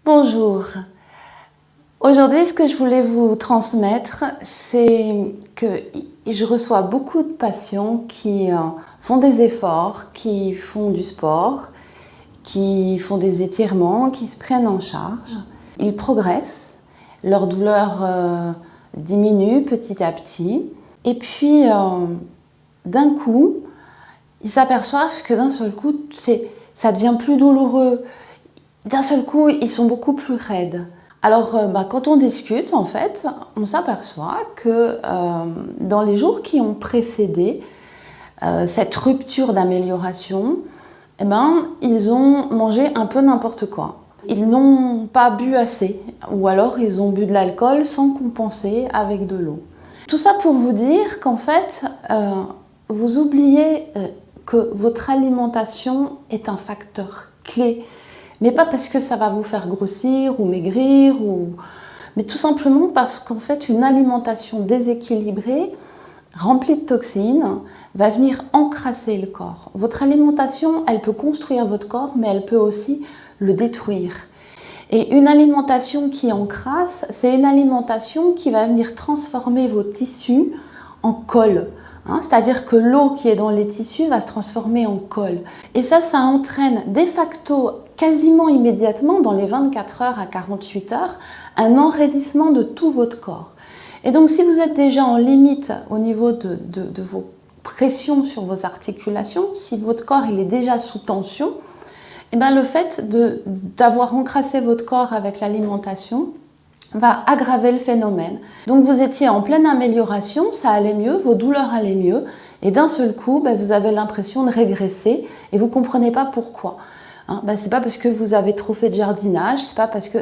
Bonjour. Aujourd'hui, ce que je voulais vous transmettre, c'est que je reçois beaucoup de patients qui font des efforts, qui font du sport, qui font des étirements, qui se prennent en charge. Ils progressent, leur douleur diminue petit à petit. Et puis, d'un coup, ils s'aperçoivent que d'un seul coup, ça devient plus douloureux. D'un seul coup, ils sont beaucoup plus raides. Alors, quand on discute, en fait, on s'aperçoit que dans les jours qui ont précédé cette rupture d'amélioration, ils ont mangé un peu n'importe quoi. Ils n'ont pas bu assez, ou alors ils ont bu de l'alcool sans compenser avec de l'eau. Tout ça pour vous dire qu'en fait, vous oubliez que votre alimentation est un facteur clé. Mais pas parce que ça va vous faire grossir ou maigrir, mais tout simplement parce qu'en fait, une alimentation déséquilibrée, remplie de toxines, va venir encrasser le corps. Votre alimentation, elle peut construire votre corps, mais elle peut aussi le détruire. Et une alimentation qui encrasse, c'est une alimentation qui va venir transformer vos tissus en colle. C'est-à-dire que l'eau qui est dans les tissus va se transformer en colle. Et ça entraîne de facto, quasiment immédiatement, dans les 24 heures à 48 heures, un enraidissement de tout votre corps. Et donc si vous êtes déjà en limite au niveau de vos pressions sur vos articulations, si votre corps il est déjà sous tension, le fait d'avoir encrassé votre corps avec l'alimentation va aggraver le phénomène. Donc vous étiez en pleine amélioration, ça allait mieux, vos douleurs allaient mieux, et d'un seul coup, vous avez l'impression de régresser et vous ne comprenez pas pourquoi. C'est pas parce que vous avez trop fait de jardinage,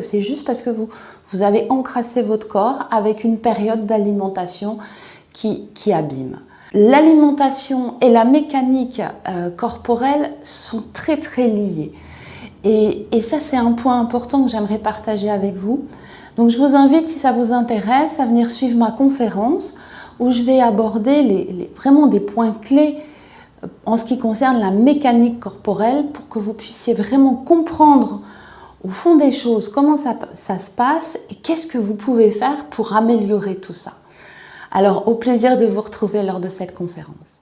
c'est juste parce que vous avez encrassé votre corps avec une période d'alimentation qui abîme. L'alimentation et la mécanique corporelle sont très très liées. Et ça, c'est un point important que j'aimerais partager avec vous. Donc je vous invite, si ça vous intéresse, à venir suivre ma conférence où je vais aborder vraiment des points clés en ce qui concerne la mécanique corporelle pour que vous puissiez vraiment comprendre au fond des choses comment ça se passe et qu'est-ce que vous pouvez faire pour améliorer tout ça. Alors, au plaisir de vous retrouver lors de cette conférence.